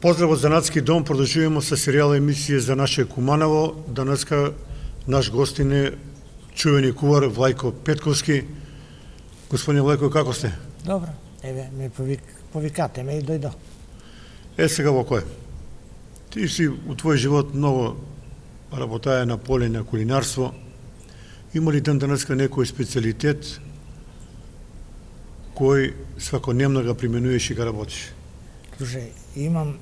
Поздрав од Занатски дом, продолжуваме со серијал емисија за наше Куманово. Данеска наш гостин е чувени кувар Влајко Петковски. Господин Влајко, како сте? Добро, еве, ме повикате ме и дојдо. Сега во кој? Ти си у твој живот многу работаја на поле на кулинарство. Има ли денеска некој специјалитет кој свакодневно го применуваш и го работиш? Слушај, имам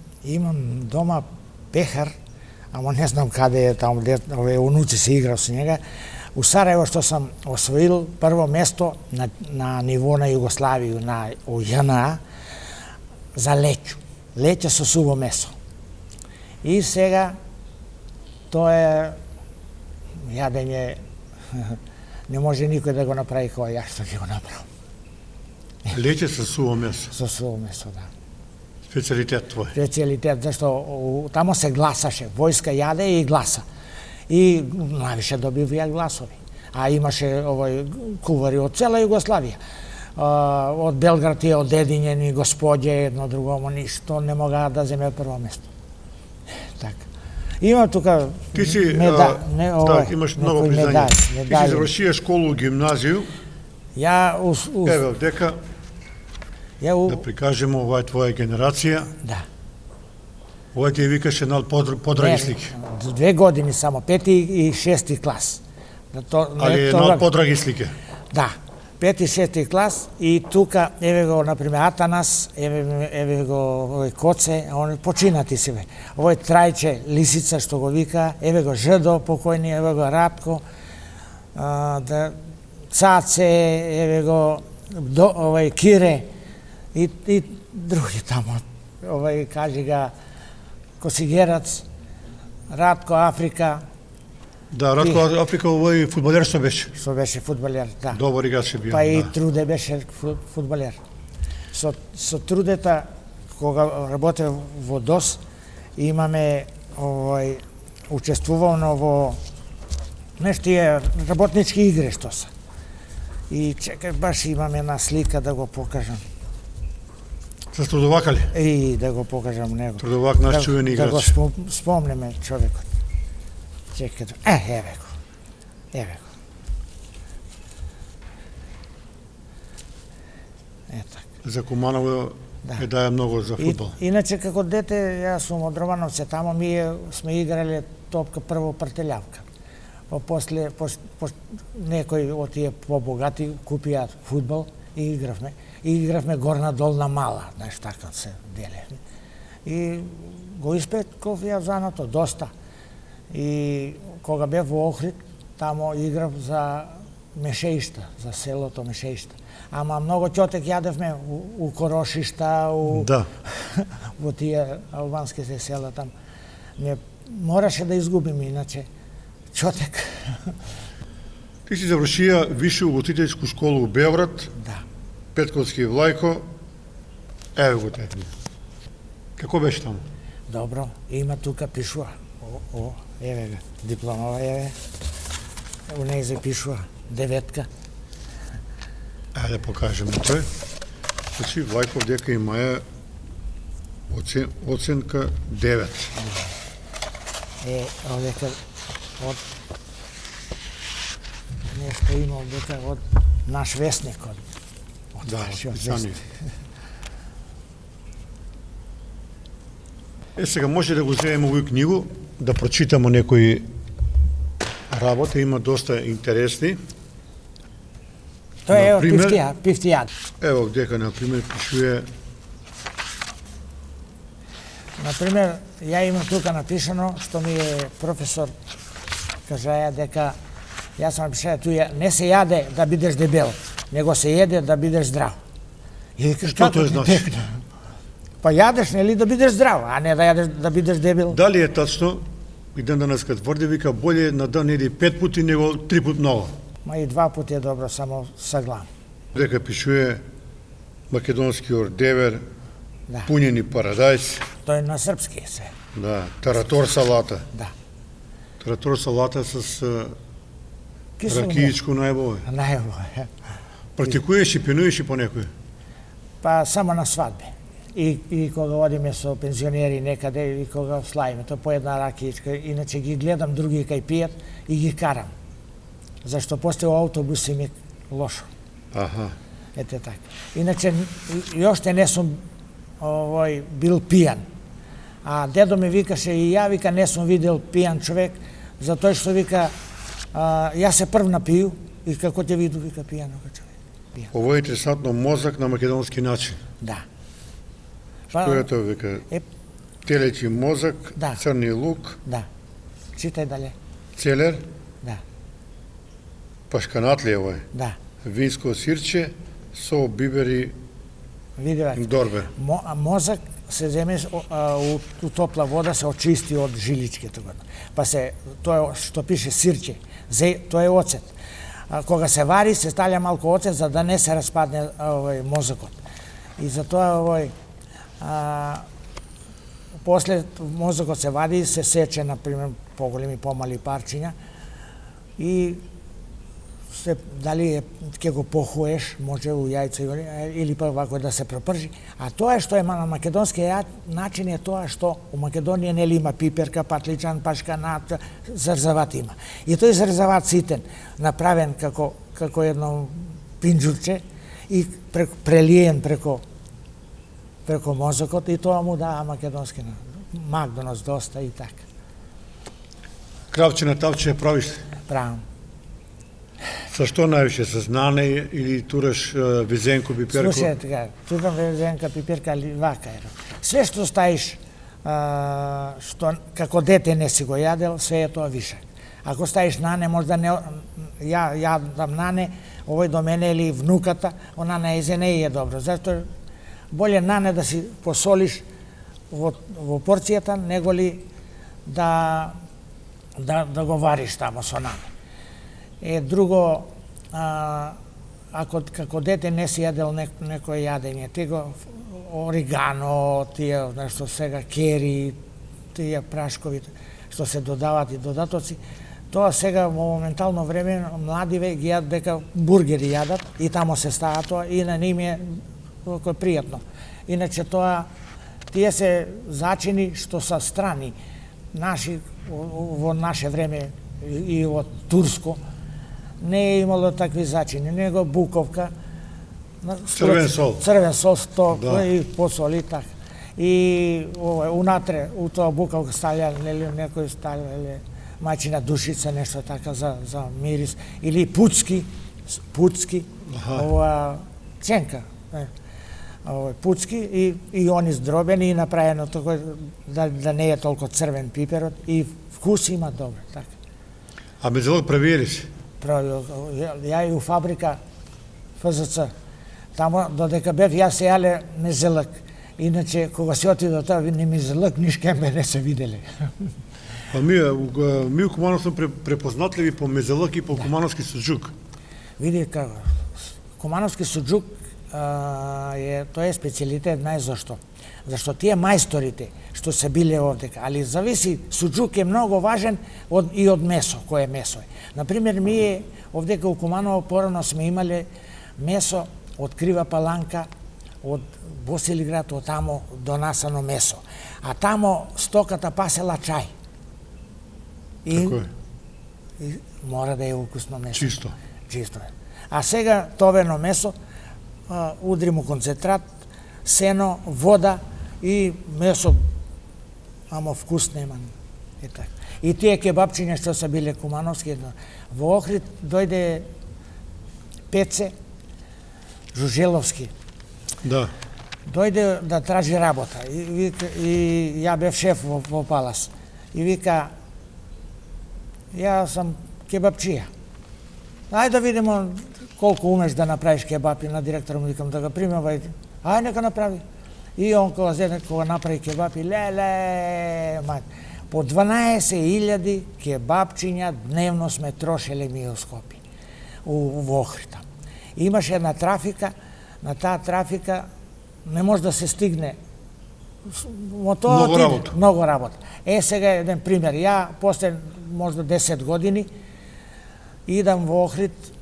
дома пехар, ама не знам каде е таму, овие унуци се играв со njega. У Сараево што сам освоил прво место на ниво на Југославија, у ЈНА, за леќу. Леќе со суво месо. И сега тоа е јадење не може никој да го направи како ја што ќе го направам. Леќе со суво месо. Со суво месо, да. Специјалитет твој. Специјалитет, зашто тамо се гласаше, војска јаде и гласа. И највише добивија гласови. А имаше кувари од цела Југославија. Од Белград и од Дедињени господје, едно другому, ништо не могаа да земе прво место. Така. Има тука Ти си, имаш многу признања. Ти си завршија школу, гимназију. Еве, дека да прикажеме ова е твоја генерација. Да. Ова ти викаше на подраги слики. 2 години само, 5 и 6 клас. Али една подраги слики. Да. 5 и 6 клас и тука, еве го, например, Атанас, еве го овој Коце, он починати си бе. Овој Трајче, Лисица, што го вика, еве го Ждо, покојни, еве го Ратко, Цаце, еве го овој Кире и други тамо. Овој, кажи га, Косигерац, Ратко Африка. Да, Ратко Африка овој фудбалер што беше. Што беше фудбалер, да. Добар играч бил. Па и Труде беше фудбалер. Со Трудета, кога работев во ДОС, имаме учествувано во нештие работнички игри што се. И чекај, баш имам една слика да го покажам. Со Трудовака ли? И да го покажам него. Трудовак, наш чувени играч. Да го спомнеме човекот. Чекај, еве го. Еве го. За Куманово е даја многу за фудбал. Иначе, како дете, јас сум од Романовци, тамо сме играле топка прво партелјавка. После некои од тие побогати купија фудбал и игравме. И игравме горна долна мала, знаеш, така се делевме. И го испеков ја заното доста. И кога бев во Охрид, тамо играв за Мешеишта, за селото Мешеишта. Ама многу ќотек јадевме у Корошишта, во тие албанските села там. Не мораше да изгубиме, иначе ќотек. Ти си завршија Виша угостителску школу у Београд. Да. Петковски Влајко. Еве го те. Како беше таму? Добро, има тука пишува. Еве га, дипломава еве. У неј се пишува 9. Да покажеме тој. Значи, Влајков дека имаја оценка 9. Овдека од нешто имал дека од наш весник, од нашиот весник. Сега може да го земеме овој книгу, да прочитаме некои работи, има доста интересни. Тоа е Пифтијад. Ево дека, например, пишува... Например, ја имам тука напишано, што ми е професор кажаја дека јас сам напишаја туја, не се јаде да бидеш дебел, него се једе да бидеш здрав. Што тоа значи? Па јадеш, нели, да бидеш здрав, а не да јадеш да бидеш дебел. Дали е тачно, и ден денеска тврди, вика, болje на ден еди 5 пути, него 3 пут много. Ма и 2 пути е добро, само са глам. Дека пишува македонски ордевер, пунени парадајс. Тој на српски се. Да, таратор салата. Да. Таратор салата с ракијичко најбој. Најбој. Практикуваш и пенуваш и по некој? Па само на свадби. i koga odime со пензионери некаде и кога славиме, тоа по една ракијичка. Иначе ги гледам други кај пијат и ги карам. Зашто после автобуси ми лошо. Аха. Ете така. Иначе јоште не сум бил пијан. А дедо ми викаше и ја вика не сум видел пијан човек, затоа што вика јас се прв напију и како те виду вика пијаноga човек. Ово е интересантно, мозак на македонски начин. Да. Што е тоа вика? Телечи мозак, црни лук. Да. Читај дале. Целер. Да. Пашканат ли е овој? Да. Винско сирче со бибери дорбер. Мозак се земе у топла вода, се очисти од жиличките. Па се, тоа што пише сирче, тоа е оцет. Кога се вари, се ставља малку оцет за да не се распадне мозокот. И затоа после мозокот се вади, се сече, например, поголеми, помали парчиња и се дали ќе го похуеш, може у јајце или па вако да се пропржи. А тоа што е на македонски начин е тоа што у Македонија нели има пиперка, патличан, пашканат, зрзават има. И тој зрзават ситен, направен како едно пинџурче и прелиен преко мозокот и тоа му даа македонски Макдоналдс доста и така. Кравче на тавче правиш? Правам. Со што највише, со знане или тураш везенко, пиперко? Слушај, така, турам везенка, пиперка, или вака е. Све што стаиш, што како дете не си го јадел, све е тоа вишак. Ако стаиш нане, можда не, ја јадам нане, овој до мене или внуката, она на езе не е добро. Зашто боле нане да си посолиш во порцијата, него ли да го вариш тамо со нане. Друго, ако како дете не си јадел некој јадење, тего оригано, тие нешто сега кери, тие прашкови што се додават и додатоци, тоа сега во моментално време младиве ги јадат дека бургери јадат и тамо се става тоа и на ним е пријатно. Иначе тоа тие се зачини што са страни наши во наше време и во турско не е имало такви зачини, него буковка, црвен сол, и посол и така. И унатре, у тоа буковка ставља, некој ставља мајчина душица, нешто така за мирис, или пуцки, ценка, пуцки и они здробени и направено тој да не е толку црвен пиперот и вкус има добро, така. А мезелок провериш? Ја и у фабрика ФЗЦ. Тамо додека бев јас се јале мезелок. Иначе кога се отидо тоа ни мезелок ни шкембе не се виделе. Па ми у Куманов сме препознатливи по мезелок и по кумановски суџук. Види како кумановски суџук тоа е специјалитет, знаеш зашто? Зашто тие мајсторите што се биле овдека, али зависи, суџук е многу важен и од месо, кое месо е. Например, ние овдека у Куманово порано сме имале месо од Крива Паланка, од Босилиград, од тамо донасано месо. А тамо стоката пасела чај. Како е? И мора да е укусно месо. Чисто. Чисто е. А сега товено месо, удри му концентрат, сено, вода и месо, амо вкус нема. И тие кебапчиња што са биле кумановски, во Охрид дојде Пеце Жужеловски. Да. Дојде да тражи работа и ја бев шеф во Палас. И вика, ја сам кебапчија. Ајде да видимо колку умеш да направиш кебапи. На директорот му викам да го примам, ајде нека направи. И он кога направи кебапи, леле, по 12.000 кебапчиња дневно сме трошеле ми у Скопје, во Охрид. Имаше една трафика, на таа трафика не може да се стигне. Многу работа. Сега еден пример. Ја после можда 10 години идам во Охрид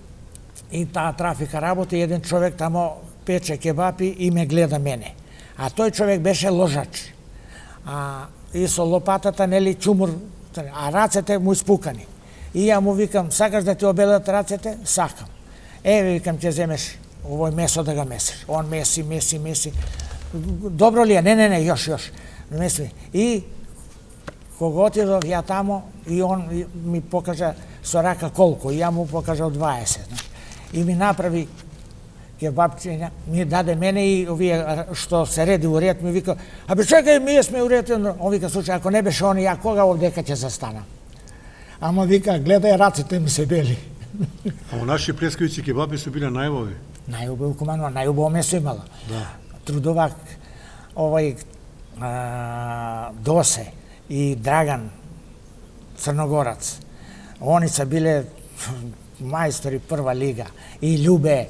и таа трафика работи, еден човек тамо пече кебапи и ме гледа мене. А тој човек беше ложач. И со лопатата, нели, чумур, а рацете му испукани. И ја му викам, сакаш да ти обелат рацете? Сакам. Викам, ќе земеш овој месо да го месиш. Он меси. Добро ли е? Не, још. Меси. И кога отидов ја тамо, и он ми покажа со рака колку, и ја му покажа 20. И ми направи кебапчиња, ми даде мене и овие што се реди у ред, ми вика, чекај, ние сме у ред. Он вика, слушај, ако не беше они, ја кога овдека ќе застанам? Ама вика, гледај, раците ми се бели. А наши плескавици кебапи се биле најубави? Најубаво кумано, најубаво месо имало. Да. Трудовак, Досе и Драган Црногорац, они се биле мајстори прва лига. И Љубе,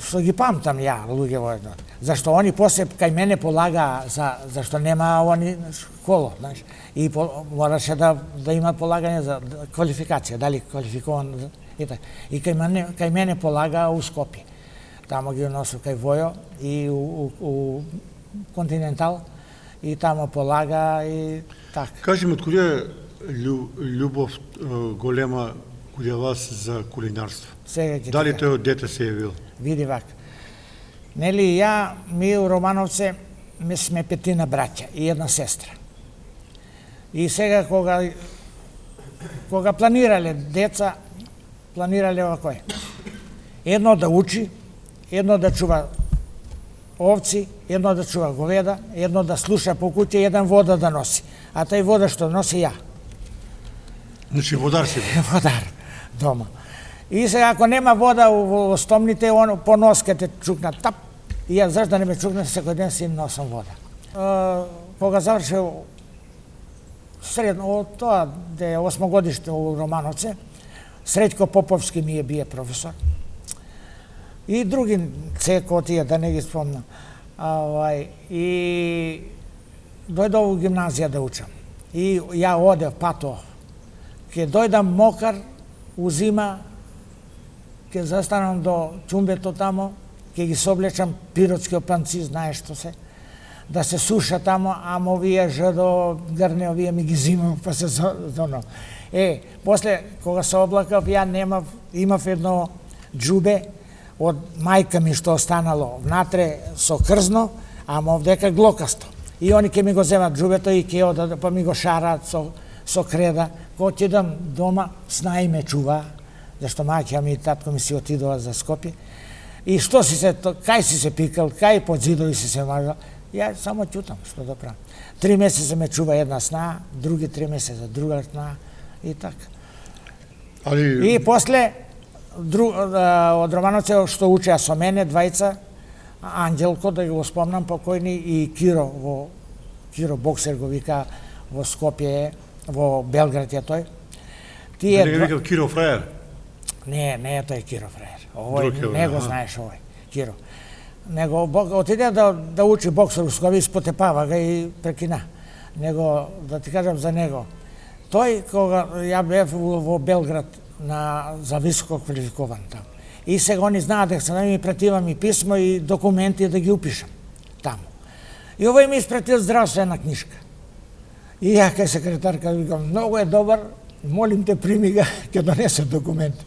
што ги памтам ја, луѓе во едно. Зашто они после кај мене полага, зашто нема они школа, знаеш. И мораше да има полагање за квалификација, дали квалификован и така. И кај мене полага у Скопје. Тамо ги носил кај Војо и у Континентал, и тамо полага и така. Кажи ми, откуда е љубов голема кај вас за кулинарство? Дали тој од дете се јавил? Види вак. Нели, ми у Романовце сме 5 браќа и една сестра. И сега кога планирале деца, планирале овако е. Едно да учи, едно да чува овци, едно да чува говеда, едно да слуша по куќе, еден вода да носи. А тај вода што носи ја. Значи водар си? Водар, дома. И сега ако нема вода во стомните, он по нос ке те чукна тап, и ја зашто да не ме чукна, секој ден си носам вода. Кога завршил средно, тоа де 8 годиште у Романовце, Среќко Поповски ми бие професор. И други цеко тие, да не ги спомнам. И дојдов у гимназија да учам. И ја одев, патов. Ке дојдам мокар, у зима, ке застанам до чумбето тамо, ке ги соблечам пиротски опанци, знаеш што се, да се суша тамо, ама овие жадо грне, овие ми ги зимам, па се зоно. После, кога се облакав, ја имав едно џубе од мајка ми што останало внатре со крзно, ама овдека глокасто. И они ке ми го земат џубето и ке одат, па ми го шараат со креда. Кога отидам дома, снаи ме чува, зашто маќа ми и татко ми си отидува за Скопје. И што кај си се пикал, кај под зидови си се мажал, ја само ќутам, што да правам. 3 месеца ме чува една сна, други 3 месеца друга сна и така. И после од Романовце што учеа со мене двајца, Анđелко, да го спомнам, покојни, и Киро боксер го вика во Скопје, во Белград е тој. Дали го викал Киро Фраер? Не е тој Киро Фраер. Овој не го знаеш овој, Киро. Него отиде да учи боксер у Скопје, испотепава га и прекина. Него, да ти кажам за него, тој кога ја бев во Белград за високо квалификован таму. И сега они знаат дека се ми пратива ми писмо и документи да ги упишам таму. И овој ми испратил здравствена книжка. И ја кај секретарка викам, многу е добар, молим те прими га, ќе донесе документи.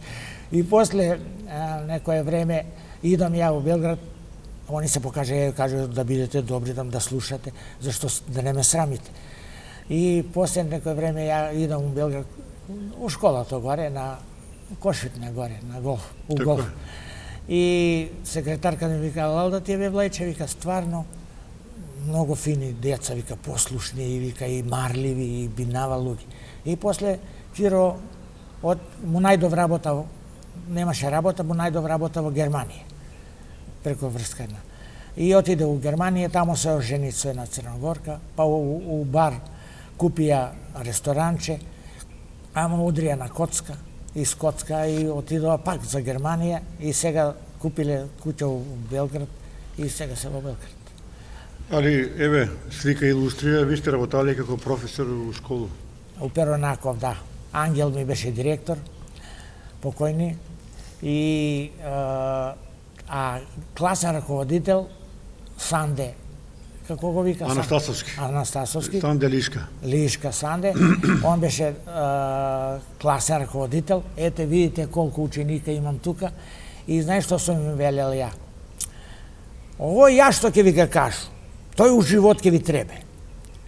И после некое време идам ја во Белград, они се кажу да бидете добри, да слушате, зашто да не ме срамите. И после некое време ја идам во Белград, у школата горе, на Кошвитне горе, на голф, у голф. И секретарка ми вика, Лалда ти бе Влајче, вика, стварно, многу фини деца, вика, послушни, и вика, и марливи, и бинава луѓе. И после Киро му најдов работа, немаше работа, му најдов работа во Германија, преко врска една. И отиде у Германија, тамо се ожени со една Црногорка, па у бар купија ресторанче, ама удрија на коцка, из коцка, и отидува пак за Германија, и сега купиле куќа у Белград, и сега се во Белград. Али, еве, слика илустрира, ви сте работали како професор у школу? У Перонаков, да. Ангел ми беше директор, покојни, и класен раководител Санде како го вика? Анастасовски. Санде Лишка. Лишка Санде. Он беше класен раководител. Ете, видите колку ученика имам тука. И знаеш што сум им велел ја? Овој ја што ќе ви ga кажу, тој у живот ќе ви требе.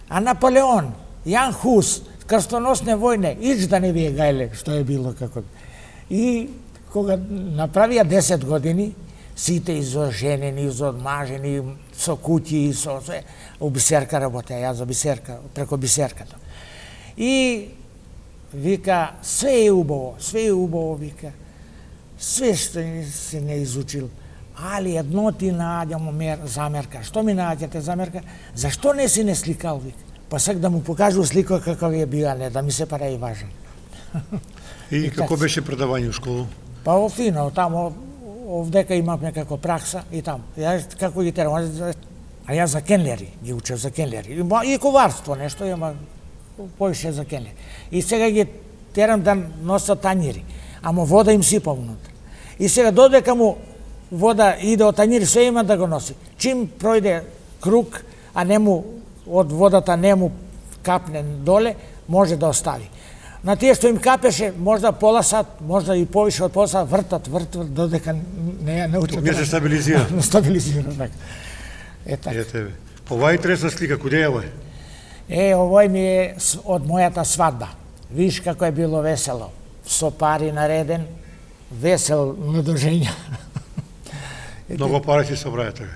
А Наполеон, Јан Хус, крстоносне војне, ич да не ви е гајле што е било како. И кога направија 10 години, сите изоженени, изодмажени, со куќи, со све, у Бисерка работеа, јас за Бисерка, преко Бисерката. И вика, све е убаво, вика. Све што се не изучил, али едно ти најдемо замерка. Што ми најдете замерка? Зашто не си не сликал, вика? Па сак да му покажу слика какав е бил, а не да ми се прави важен. И како беше предавање у школу? Па фино, тамо, овдека имавме како пракса и таму. Јас како ги терам, а јас за кенлери, ги учев за кенлери. И коварство нешто, има поише за кенлери. И сега ги терам да носат тањири. Ама вода им сипа внутре. И сега додека му вода иде од тањири, се има да го носи. Чим пројде круг, а од водата не му капне доле, може да остави. На тие што им капеше, можда пола сат, можда и повише од пола сат, вртат, додека не научат. Не се стабилизира. Стабилизира, така. Така. Тебе. Ова е интересна слика, куде е овој? Овој ми е од мојата свадба. Виш како е било весело. Со пари нареден, весел на дожења. Много пари си собраја така?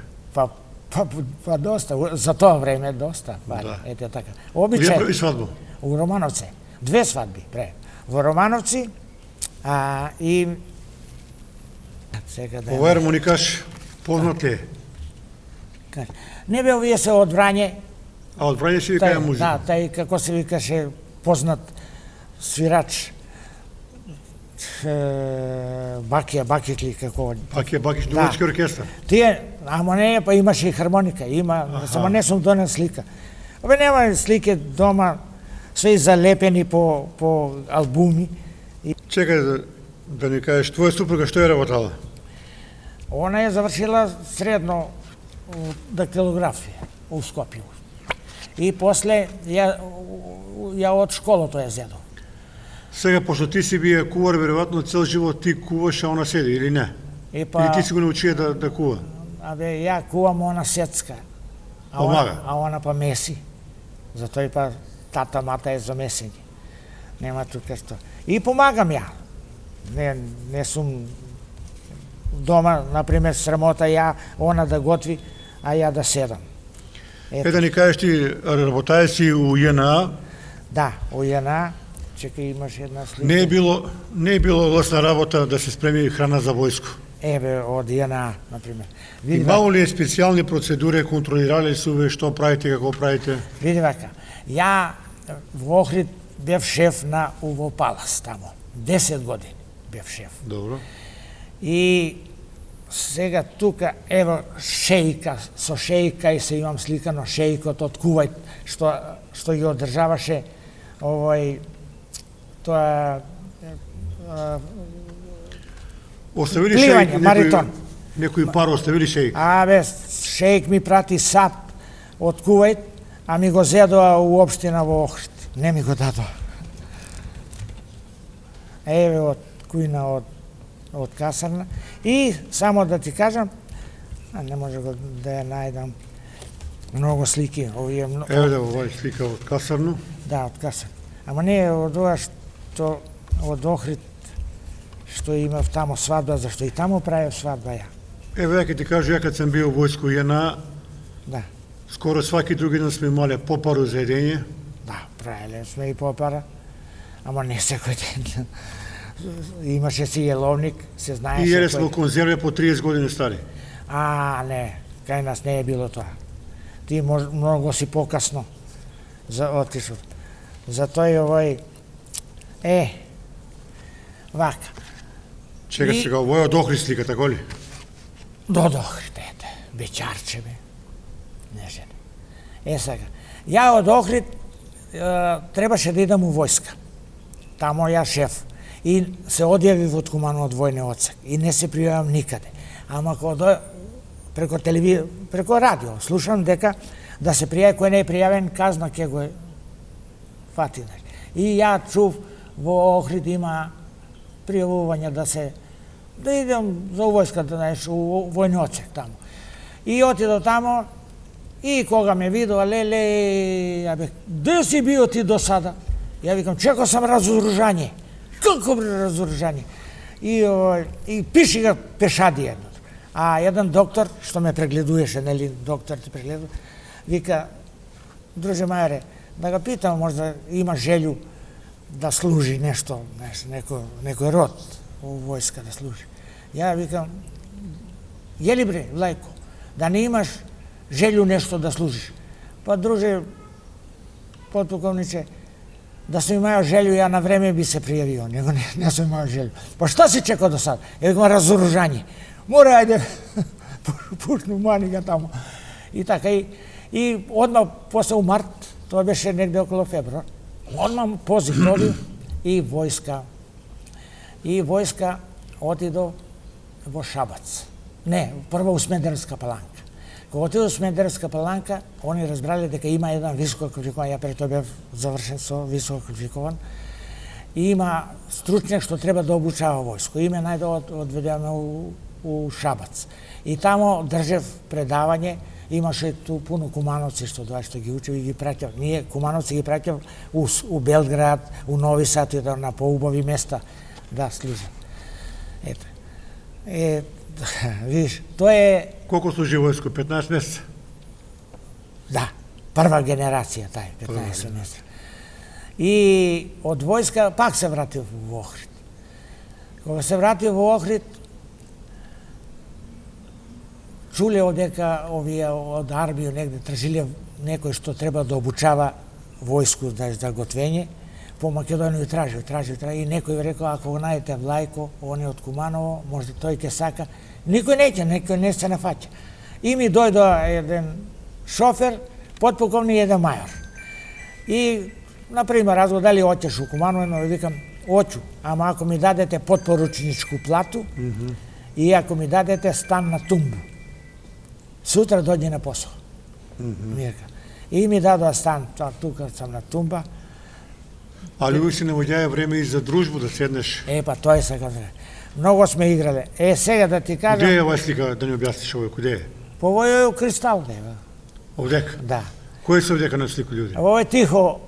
Па доста, за тоа време доста пари. Ете така. Каде прави свадба? У Романовци. 2 свадби прави. Во Романовци и сега да. Ова ермоникаш познат ли е? Не бе, овие се од Врање. А од Врање си викаја музика? Да, тај како се викаше познат свирач. Бакијатли како. Бакијатли, дувачки оркестар. Тие, ама не, па имаше и хармоника, само не сум донел слика. Абе нема слики дома, све залепени по албуми. Чекај да ни кажеш, твоја супруга што е работала? Она е завршила средно дактилографија у Скопје. И после ја од школото ја зедо. Сега, пошто ти си бија кувар, веројатно цел живот ти куваш, а она седи, или не? Или ти си го научија да кува? Абе, ја кувам, она сецка. Помага? А она па меси. Затоа и па тата, мата е за месење. Нема тука што. И помагам ја. Не сум дома, например, срамота ја, она да готви, а ја да седам. Да ни кажеш ти, работаја си у ЈНА? Да, у ЈНА. Чекај, имаш една слика. Не е било лесна работа да се спреми храна за војско? Од ЈНА, например. Имало ли е специјални процедури, контролирали се уве што правите, како правите? Види вака, ја во Охрид бев шеф на Уво Палас тамо. 10 години бев шеф. Добро. И сега тука, ево, шејка, со шејка и се имам сликано шејкот од Кувајт, што ги одржаваше тоа оставили пливање, маритон. Некој пар оставили шејк? Абе, шејк ми прати сап од Кувајт, а ми го зедоа у општина во Охрид. Не ми го дадоа. Еве од кујна од касарна. И само да ти кажам, не може да ја најдам, многу слики. Еве да овој слика од касарно. Да, од касарно. Ама не од ова што од Охрид, што имав тамо свадба, зашто и тамо правев свадба ја. Еве, ќе ти кажу, ја кад сам бил војско ЈНА, да. Скоро сваки други ден сме имале попару за едење. Да, правеле сме и попара, ама не секој ден. Имаше си јеловник, се знаеше. И јеле сме конзерве по 30 години стари. Не, кај нас не е било тоа. Ти многу си покасно отишов. Затоа и овој вака. Чека сега, овој од Охрид слика, тако ли? До Охрид, ете, бечарче бе. Не сега, ја од Охрид требаше да идам у војска. Тамо ја шеф. И се одјавив од куманот војни одсек. И не се пријавам никаде. Ама преко радио, слушам дека да се пријави, кој не е пријавен, казна ќе го фати. И ја чув во Охрид има пријавување да идем за војската, знаеш, у војни оцек таму. И отидо тамо, и кога ме видува, леле, ја бе, де си био ти до сада? Ја викам, чекao сам разоружање. Како разоружање? И пиши ga пешади едно. А еден доктор, што ме прегледуваше, нели, доктор те прегледува, вика, друже Мајаре, да го питам, можда има желју да служи нешто, некој род у војска да служи. Ја викам, јели бре, Влајко, да не имаш желју нешто да служиш? Па, друже, подполковниче, да сум имао желју, ја на време би се пријавио, него не сум имао желју. Па што си чекал до сад? Ја викам, разоружање. Мора, ајде, пушну манига тамо. И така, и одма после у март, тоа беше негде около февруар, одма позив добив и војска. И војска отидо во Шабац. Не, прво у Смендеревска Паланка. Кога отидо у Смендеревска Паланка, они разбрале дека има еден високо квалификован, ја пред тоа бев завршен со високо квалификован, и има стручњак што треба да обучава војско. И ме најде одведено у Шабац. И тамо држев предавање, имаше ту пуно кумановци што доа што ги учев и ги праќав. Ние кумановци ги праќав у Белград, у Нови Сад и на поубави места да служат. Ето. Видиш, тоа е... Колку служи војско? 15 месеца? Да, прва генерација тај, 15 месеца. И од војска пак се вратив во Охрид. Кога се вратив во Охрид, чуле одека овие од армија негде тражиле некој што треба да обучава војску за готвење, по Македонија тражил, и некој рекол, ако го најдете Влајко, он е од Куманово, може тој ќе сака. Никој некој не се нафаќа. И ми дојдо еден шофер, подполковник и еден мајор. И, например, аз го дали оќеш у Куманово, но викам, оќу, ама ако ми дадете подпоручничку плату и ако ми дадете стан на Тумбу, сутра дојди на посол. И ми дадоа стан, тука сам на Тумба. Али uvijek се наоѓаја време и за дружбу да седнеш. Па тоа е сега. Многу сме играле. Сега да ти кажам... Куде е оваа слика, да ни објасниш овој, куде е? По овој е Кристал, дева. Овдека? Да. Кои се овдека на слику луѓе? Овој е Тихо,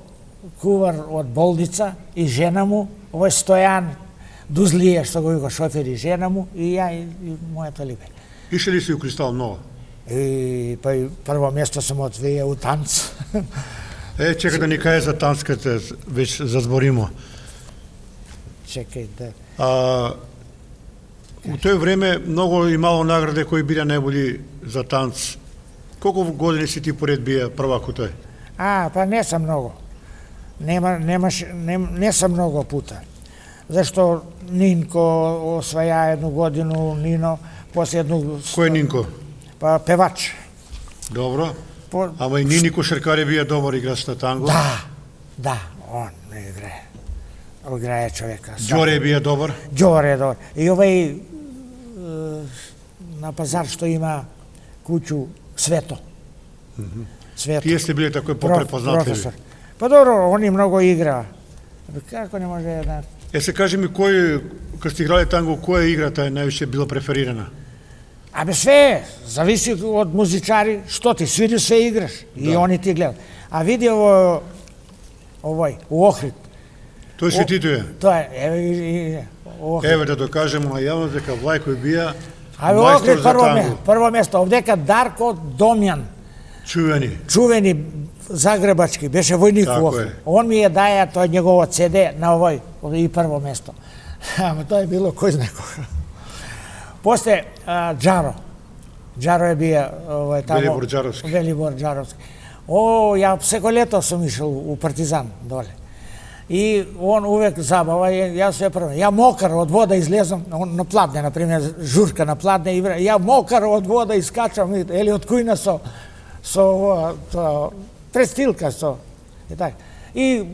кувар од болница и жена му, овој Стојан Дузлија, што го вика шофер и жена му, и ја и мојата Либе. Ише ли си у Кристал многу? И па прво место сум отвеја у танц. Чека да ни каже за танцката, веќе зазборимо. Чекај да... У тој време многу имало награде кои биле најболи за танц. Колку години си ти поред бија првак у тој? Па не сам многу. Не сам многу пута. Зашто Нинко осваја едну годину, Нино, после едну... Кој е Нинко? Па певач. Добро. Ама и Нини Кошаркари бија добар играч на танго? Да, он играе. Играе човека. Ѓоре бија добар? Ѓоре е добар. И овај на пазар што има куќу Свето. Тие сте биле такој попрепознатливи. Па добро, они многу игра. Како не може да... Се кажи ми кој, кога сте играли танго, која играта е највише била преферирана? Све, зависи од музичари, што ти свири, све играш. И они ти гледат. А види овој, у Охрид. Тој светито е? Тоа е, Еве да докажемо на јавност дека Влајко бија мајстор за танго. Прво место, овдека Дарко Домјан. Чувени загребачки, беше војник у Охрид. Он ми е даја тој негово CD на овој и прво место. Ама тоа е било кој знае кога. После Джаро. Джаро е бија тамо... Велибор Джаровски. Велибор Джаровски. Ја секој лето сум ишел у Партизан доле. И он увек забава, ја се прво. Ја мокар од вода излезам, на Пладне, например, журка на Пладне, ја мокар од вода искачам, или од кујна со престилка со. И така. И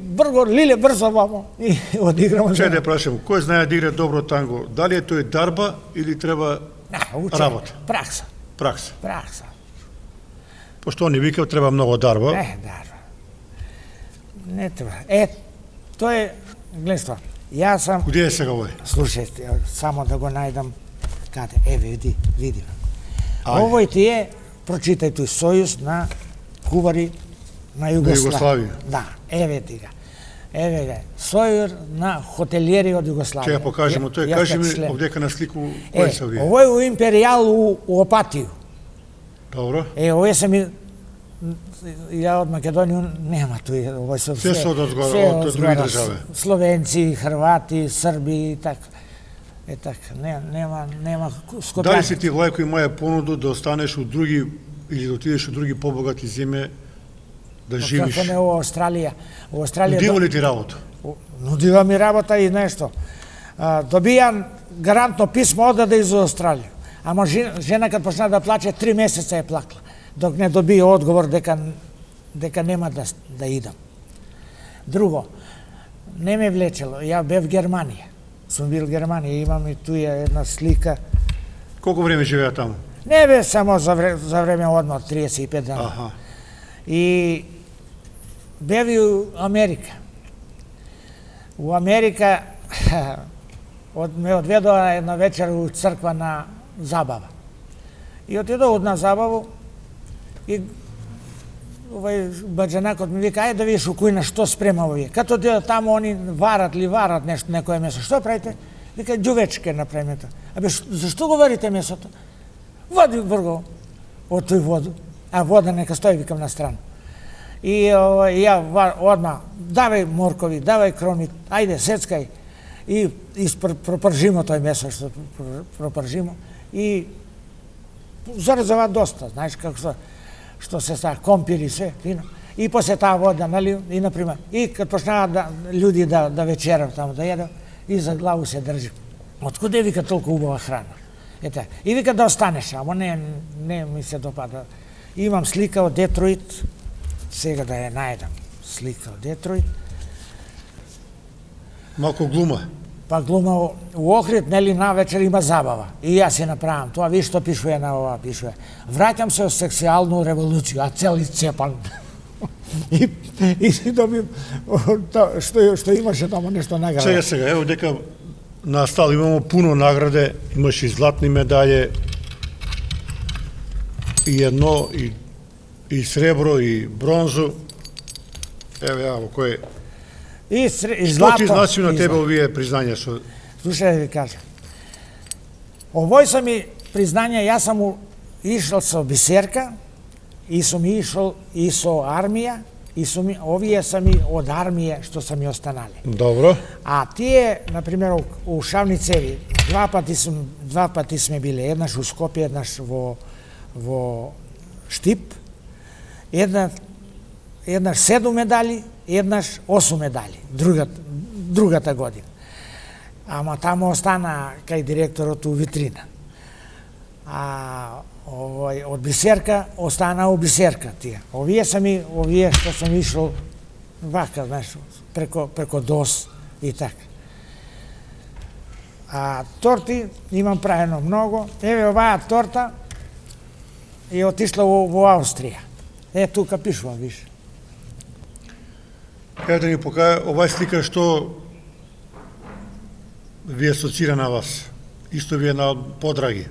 Лиле брзо вамо и одиграмо. Че да прашам, кој знае да игра добро танго? Дали е тој дарба или треба работа? Пракса. Пракса. Пракса. Пошто они викав треба многу дарба. Дарба. Не треба. Тоа е, гледай што, јас сам... Куде е сега овој? Слушајте, само да го најдам каде. Види. Овој ти е, прочитај тој сојуз на кувари на Југославија. Да, еве ти га. Еве га, сојуз на хотелиери од Југославија. Ќе ја покажемо тој, кажи ми овдека на слику кој се вие. Овој у Империјал у Опатију. Добро. Овој се ми ја од Македонија нема тој, овој се се од други држави. Словенци, Хрвати, Срби и така. Така, нема скопјани. Дали си ти Влајко имаја понуду да останеш у други или да отидеш у други побогати земји да живиш? Како не у Австралија. У Австралија нудива ли ти работа? Нудива ми работа и нешто. Добијан гарантно писмо одаде из Австралија. Ама жена кад почна да плаче 3 месеца е плакла, док не добие одговор дека нема да идам. Друго, не ме влечело. Ја бев в Германија. Сум бил в Германија, имам и туја една слика. Колку време живеа таму? Не бе само за време одмор, 35 дена. Аха. И бев и у Америка. У Америка ме одведоа една вечер у црква на забава. И отидов на забаву и овај баџанакот ми вика, ајде да видиш у кујна што спремава вие. Като отидов таму, они варат нешто, некое месо. Што правите? Вика, ѓувечке направиме тоа. Абе, зашто го варите месото? Води врго од тој воду, а вода нека стои, викам, на страна. И ја одма, давај моркови, давај кроми, ајде, сецкај. И пропржимо тој месо што пропржимо. И заразова доста, знаеш како што се става, компири се, фино. И после таа вода, нали, и например, и кад почнаа луѓе да вечерав таму, да једат, и за главу се држи. Откуде вика толку убава храна? Ете, и вика да останеш, ама не ми се допада. Имам слика од Детройт, сега да ја најдам, слика од Детройт. Малку глума. Па глума у Охрид, нели, навечер има забава. И јас си направам тоа, ви што пишува на ова, пишува. Враќам се од сексуалну револуција, а цели цепан. И си добив што имаше тамо нешто награда. Сега, ево дека на стал имамо пуно награде, имаш и златни медаље, и едно, и сребро, и бронзу. Ево, кој И Што злато. ти значи на тебе овие признања? Слушај да ви кажам. Овој са ми признања, јас сам ишол со Бисерка, и сум ишол и со армија, и овие са ми од армија што са ми останали. Добро. А тие, например, у Шавницеви, два пати сме биле, еднаш у Скопје, еднаш во Штип, еднаш 7 медали, еднаш 8 медали, другата година. Ама таму остана кај директорот у витрина. А од Бисерка остана у Бисерка тие. Овие што сам ишол вака, знаеш, преко ДОС и така. А торти имам правено многу. Еве оваа торта е отишла во Австрија. Тука пишува, виж. Еве да ни покаже оваа слика што ви асоцира на вас. Исто ви е на подраги.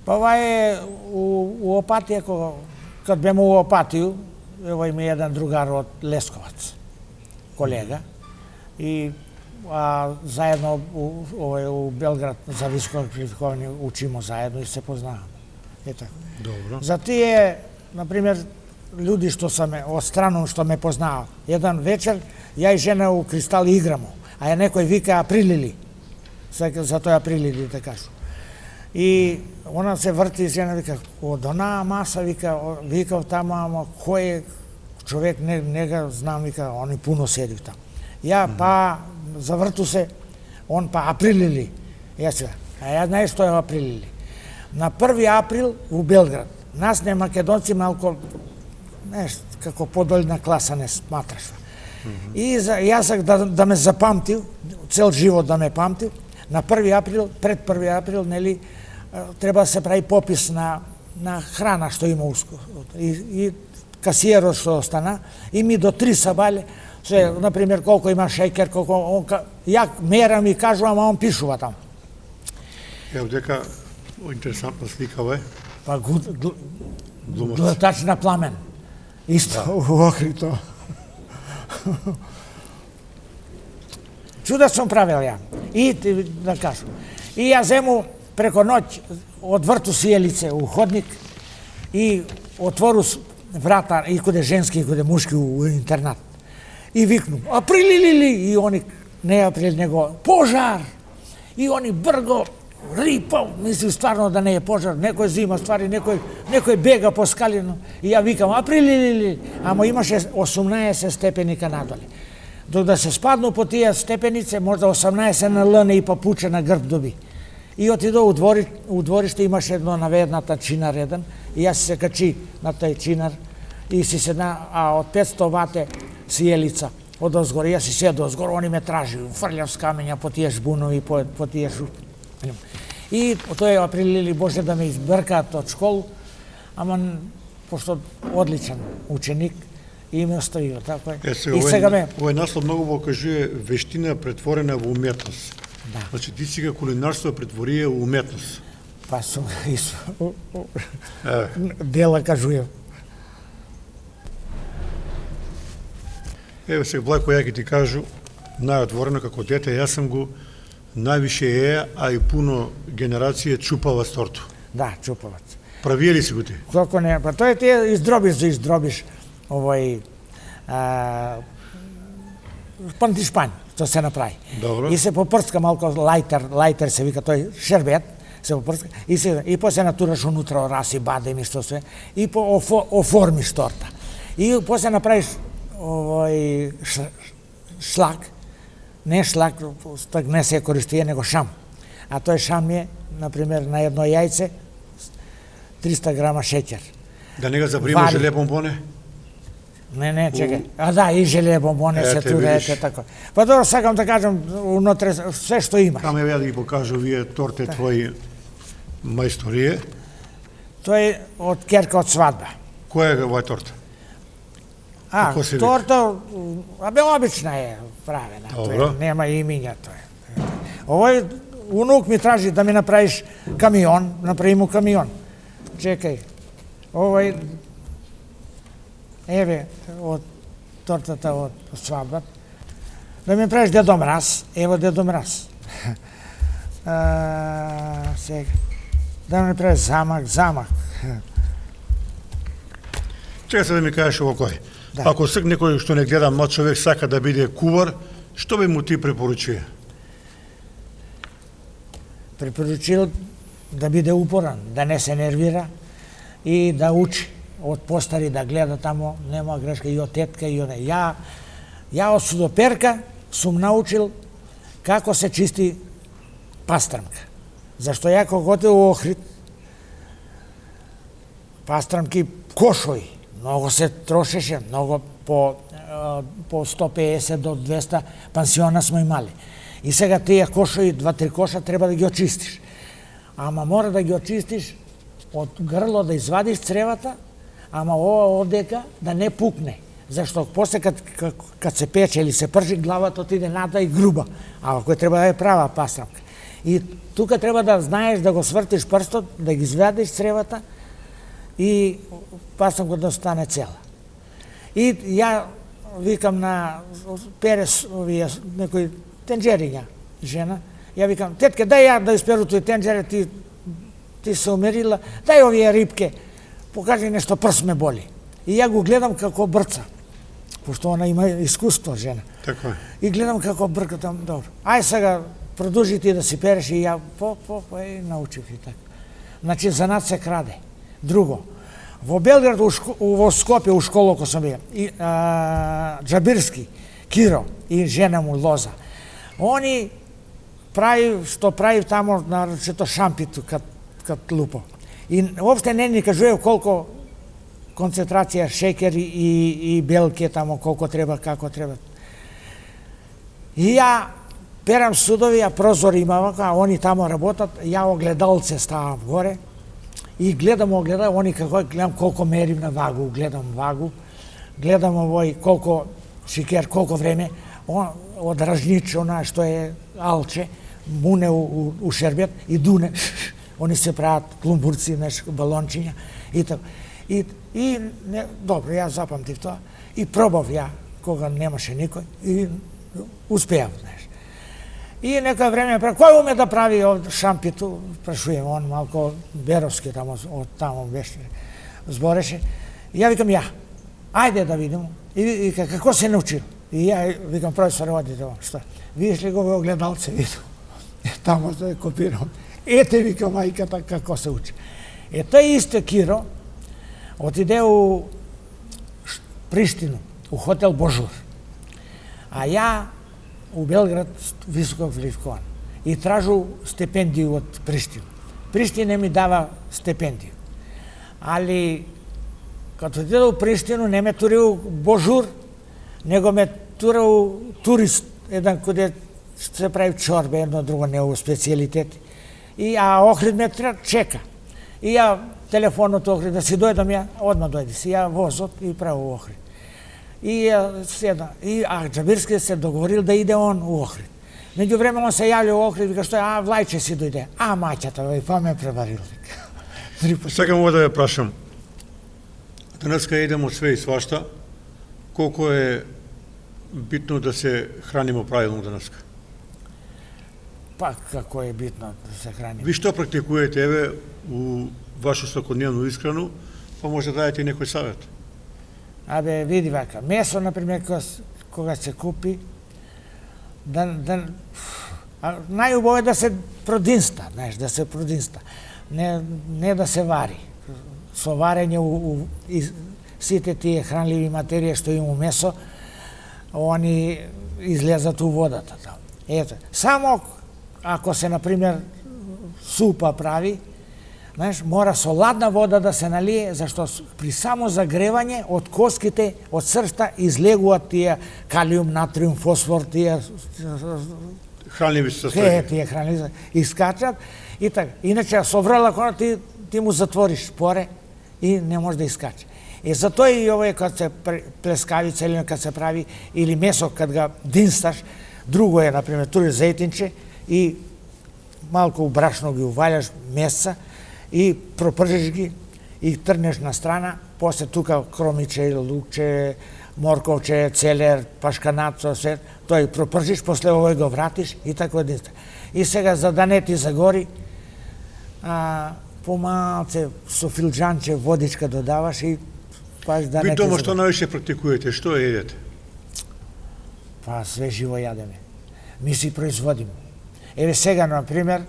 Па ова е у Опатија, кад беме у Опатију, ево има еден другар од Лесковац, колега, и заедно у Белград за високо квалификовани учимо заедно и се познаваме. Ето. Добро. За тие, например, луѓе што са ме од страну што ме познаваат. Еден вечер ја и жена у Кристал играмо, а ја некој вика Априлили. За тоа Априлили да кажу. И она се врти, жена вика, од онаа маса, вика таму, ама кој е човек, не ga знам, вика, они пуно седи таму. Ја па заврту се, он па Априлили. Ја знаеш што е Априлили. На 1 април у Белград, нас не македонци малку, знаеш, како подолна класа не сматраш. И јас да ме запамтил, цел живот да ме памтил, на 1 април, пред 1 април, нели, треба да се прави попис на на храна што има и касиерот што остана, и ми до 3 сабале, се, например, колко има шеќер, колко ја мерам и кажувам, а он пишува таму. Ево дека интересантна слика е. Па глатач на пламен. Исто у Охрид. Чуда сум правил ја. И да кажам. И ја зему преко ноќ одврту сијелице у ходник и отвору врата и каде женски и каде мушки у интернат. И викну, априлили, и они не април него пожар. И они брго рипал, мисли стварно да не е пожар, некој зима ствари, некој бега по скалино. И ја викам, априлили, ама имаше 18 степеника надоле. Док да се спадну по тие степенице, можда 18 на лъне и папуче на грб доби. И отидо у двориште, имаше едно наведната чинар еден, и јас се качи на тај чинар, и си седна, а од 500 вате сијелица, од озгоре, јас си седо озгоре, они ме тражи, фрлјав с камења по тие жбунови, по тие И тој априлили, Боже да ме избркаат од школу, ама пошто одличен ученик, и ме оставила, така е. И сега ме... Овој наслов многу го кажува вештина претворена во уметност. Да. Значи, ти сега кулинарство претворија во уметност. Па сум дела кажувам. Еве сега Влајко, ја ќе ти кажу, најотворено како дете, јас сам го највише еја, а и пуно генерација чупава сторто. Да, чупавац. Правија ли си го ти? Колко не, па тој ти издробиш овој пантишпањ, што се направи. Добро. И се попрска малко лајтер се вика тој шербет, се попрска и после натураш унутраораси, бадем и што се, и оформиш торта. И после направиш овој шлак, не шлак, так не се користи, него шам. А тој шам е, например, на едно јајце 300 грама шеќер. Да не го забрима желе бомбоне? Не, чекај. А да, и желе бомбоне се тука, ете така. Па добро, сакам да кажам, унутре се што има. Каме ја да ги покажу вие торте твои мајсторија. Тој од керка од свадба. Која е оваа торта? Торта, обична е правена, тој, нема имиња тој. Овој унук ми тражи да ми направиш камион, направи му камион. Чекај, овој, еве, од тортата од свадба, да ми правиш Дедо Мраз, ево Дедо Мраз. Сега, да ми правиш замак. Чекај се да ми кажеш ово кој. Да. Ако некој што не гледа млад човек сака да биде кувар, што би му ти препоручил? Препоручил да биде упоран, да не се нервира и да учи од постари, да гледа тамо, нема грешка и од тетка и од не. Ја од судоперка сум научил како се чисти пастрамка. Зашто ја кога отидов у Охрид, пастрамки кошои, многу се трошеше, многу по 150 до 200 пансиона смо имали. И сега тие кошои, 2-3 коша, треба да ги очистиш. Ама мора да ги очистиш од грло, да извадиш цревата, ама ова одека да не пукне. Зашто после кад се пече или се пржи, главата отиде нада и груба. А кој треба да е права пастрамка. И тука треба да знаеш да го свртиш прстот, да ги извадиш цревата и пастрамка да стане цела. И ја викам на перес овие некои тенџериња жена, ја викам, тетке, дај ја да исперу тој тенџере, ти се умерила, дај овие рибке, покажи нешто, прс ме боли. И ја го гледам како брца, пошто она има искуство, жена. Така е. И гледам како брка там, добро. Ај сега, продолжи ти да си переш и ја, научих и така. Значи, занат се краде. Друго, во Белград, во Скопје, у школу кој сум бил, Джабирски, Киро и жена му Лоза, они прави, што прави тамо, нарочито шампито, кад лупо. И воопште не ни кажува колко концентрација шеќер и белки тамо, колко треба, како треба. И ја перам судови, а прозор имам, а они тамо работат, ја огледалце ставам горе И гледам огледал, они како гледам колко мерим на вагу, гледам колко шикер, колко време, од ражнич, она што е алче, муне у шербет и дуне, они се прават клумбурци, балончиња и така. И добро, ја запамтив тоа и пробав ја кога немаше никој и успеав, знаеш. И некој време, кој уме да прави шампиту, прашуjem, он малко Беровски тамо, од тамо беше, збореше. Ја викам ја, ајде да видимо. И како се научил? И ја викам, професор, одите, што? Видиш ли го огледалце, виду? Тамо што е копирам. Ете, викам, мајката, како се учи. Тој исто Киро отиде у Приштину, у хотел Божур. А ја у Белград високо квалификуван. И тражу стипендiju од Приштина. Приштина ми дава стипендiju. Али, като отиде у Приштину, не ме тури у Божур, него ме тура у турист, еден куде се прави чорбе, едно друго негово специјалитети. А Охрид ме чека. И ја телефонот Охрид, да си дојдам ја, одма дојди си, ја возот и прави у Охрид. И седна, а Джабирски се договорил да иде он у Охрид. Меѓу време он се јавлja у Охрид, вика што е, Влајче си дојде. Маќата, па ме пребарил. Сега мога да ја прашам. Денеска едемо све и свашта. Колку е битно да се хранимо правилно денеска? Па, како е битно да се хранимо? Ви што практикувате, еве, у вашу секојдневну исхрану, па може да дадете некој савет? Абе, види вака, месо, например, кога се купи, најубаво е да се продинста, знаеш, да се продинста. Не да се вари. Со варење сите тие хранливи материи што има у месо, они излезат у водата. Ето, само ако се, например, супа прави, знаеш, мора со ладна вода да се налие, зашто при само загревање од коските, од сршта излегуваат тие калиум, натриум, фосфор, тие хранливи состојби. Тие хранливи искачат и така. Иначе со врела кона ти му затвориш поре и не може да искаче. Затоа и овој кога се плескавица или кога се прави или месо кога ga динсташ, друго е, например, тури зејтинче и малку у брашно ги увалјаш месца и пропржиш ги и трнеш на страна, после тука кромиче, лукче, морковче, целер, пашканат, све, тој пропржиш, после овој го вратиш и така единствено. И сега, за да не ти загори, помалце со филџанче водичка додаваш и паш да не ти загори. Ви дома што највише практикувате, што едете? Па све живо јадеме. Ми си производиме. Еве сега, например,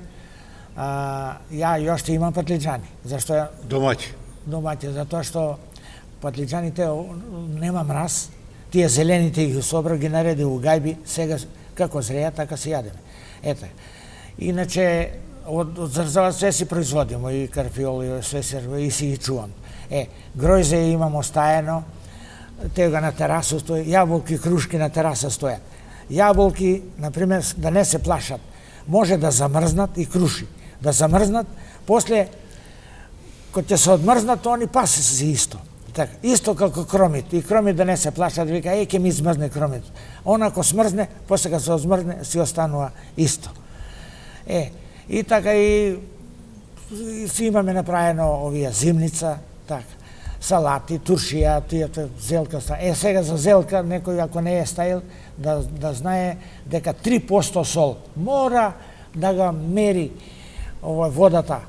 ја јоште имам патлиџани. Зашто ја... Домаќи? Домаќи, затоа што патлиџаните нема мраз, тие зелените ги собра, ги нареди у гајби, сега како зреја, така се јадеме. Ето. Иначе, од зрзава све си производимо, и карфиол, и све и си ги чувам. Гројзе имам остаено, тега на тераса стои, јаболки, крушки на тераса стојат. Јаболки, например, да не се плашат, може да замрзнат и круши. Да замрзнат, после, кога ќе се одмрзнат, они пасе си исто. Так, исто како кромит. И кромит да не се плашат, вика, ќе ми измрзне кромит. Он ако смрзне, после кога се одмрзне, си останува исто. И така и си имаме направено овие зимница, така, салати, туршија, тие зелка. Сега за зелка, некој ако не е стаил, да знае дека 3% сол мора да ga мери водата.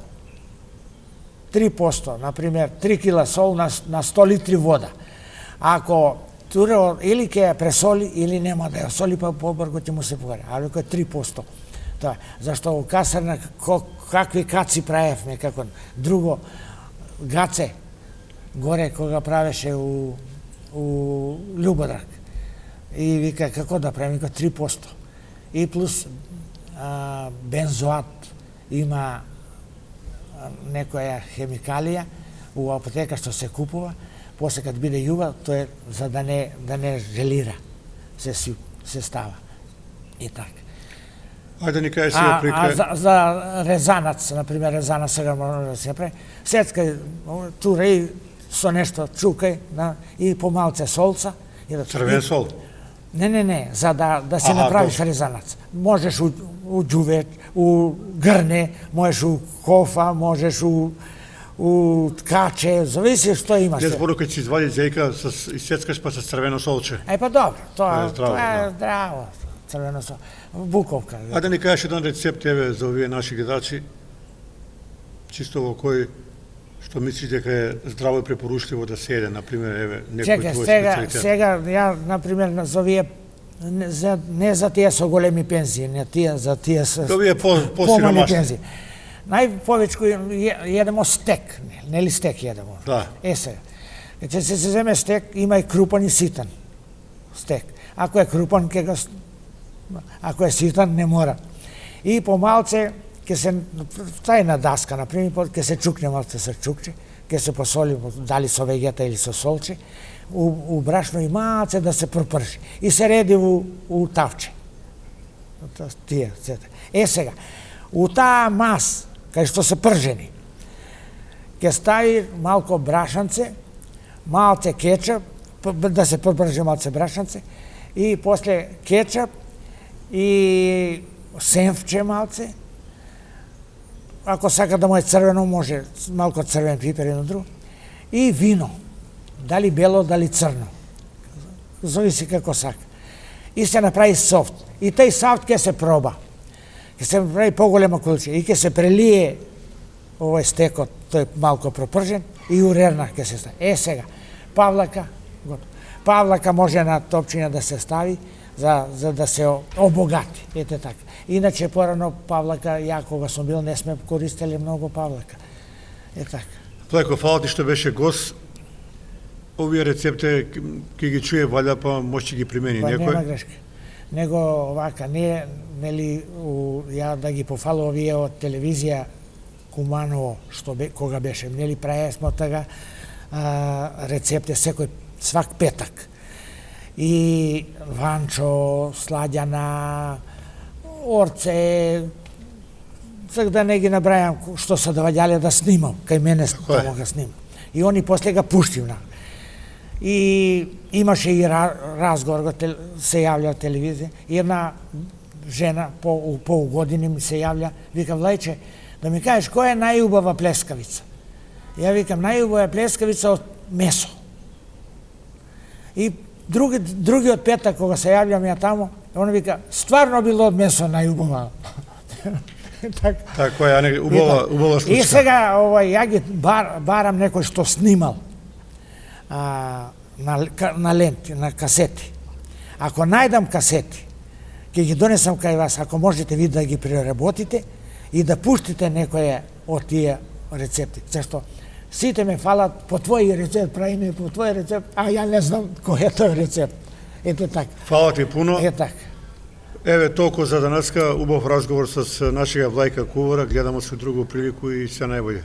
3%, например, 3 кила сол на 100 литри вода. Ако туре или ќе ја пресоли, или нема да ја соли, па побрго ќе му се погори. Али ако е 3%. Тоа, зашто у Касарна какви каци правевме, како друго гаце горе кога правеше у Љубодрак. И вика како да правим, вика 3%. И плюс бензоат има некоја хемикалија у апотека што се купува, после кога биде јуба, тоа е за да не желира, се става. И така. Ајде ни кај сега прикај. За резанац, например, резанац сега може да се прави. Сецкај тура и со нешто чукај и помалце солца. Црвен сол? Не, за да си направиш резанац. Можеш у џувет, у грне, можеш у кофа, можеш у ткаче, зависи што имаш. Не збору кога ќе извади зејка и сецкаш па со црвено солче. Па добро, тоа е здраво. Црвено сол. Буковка. А да ни кажеш еден рецепт еве за овие наши гледачи, чисто во кој што мислиш дека е здраво и препоручливо да се еде, например, еве, некој твој специјалитет? Сега, ја, например, за овие, не за тие со големи пензии, не тие, за тие со помали пензии. Најповечко једемо стек, нели стек једемо? Да. Сега, ќе се земе стек, има и крупан и ситан стек. Ако е крупан, ако е ситан, не мора. И помалце, ќе се тајна даска, например, ќе се чукне малце со чукче, ќе се посоли, дали со вегета или со солче, у брашно и малце да се пропрши. И се реди у тавче. Тие, сега, у таа мас, кај што се пржени, ќе стави малко брашанце, малце кетчап, да се пропржи малце брашанце, и после кетчап, и сенфче малце, ако сака да му е црвено, може малко црвен пипер и на друго, и вино, дали бело, дали црно, зависи како сака. И се направи софт. И тај софт ќе се проба. Ќе се прави поголема количина и ќе се прелие овој стекот, тој малко пропржен, и урерна ќе се стави. Сега, павлака, готово. Павлака може на топчиња да се стави, за да се обогати, ете така. Иначе порано павлака, ја кога сум бил, не сме користели многу павлака. Така. Плеко, фала ти што беше гост. Овие рецепти ќе ги чуе валја, па може ги примени некој. Нема грешка. Него овака, не, нели, ја да ги пофалам овие од телевизија Куманово, што кога беше, нели, праесмо тага рецепти свак петак. И ванчо, сладјана, орце, сега да не ги набрајам што се доваѓале да снимам, кај мене тамо ga снимам. И они после ga пуштив на. И имаше и разговор, се јавља од телевизија, и една жена у полугодини ми се јавља, вика, Влајче, да ми кажеш која е најубава плескавица? Ја викам, најубава плескавица од месо. И другиот петак, кога се јавljам ја тамо, он вика, стварно било од месо најубава. Така е, убава случка. И сега, ја ги барам некој што снимал на ленти, на касети. Ако најдам касети, ќе ги донесам кај вас, ако можете ви да ги преработите и да пуштите некоја од тие рецепти. Зашто сите ме фалат по твој рецепт, правиме по твој рецепт, а ја не знам кој е тој рецепт. Ете така. Фала ти пуно. Ете така. Еве толку за денеска, убав разговор со нашиот Влајка Кувара, гледамо се другу прилику и се најбоље.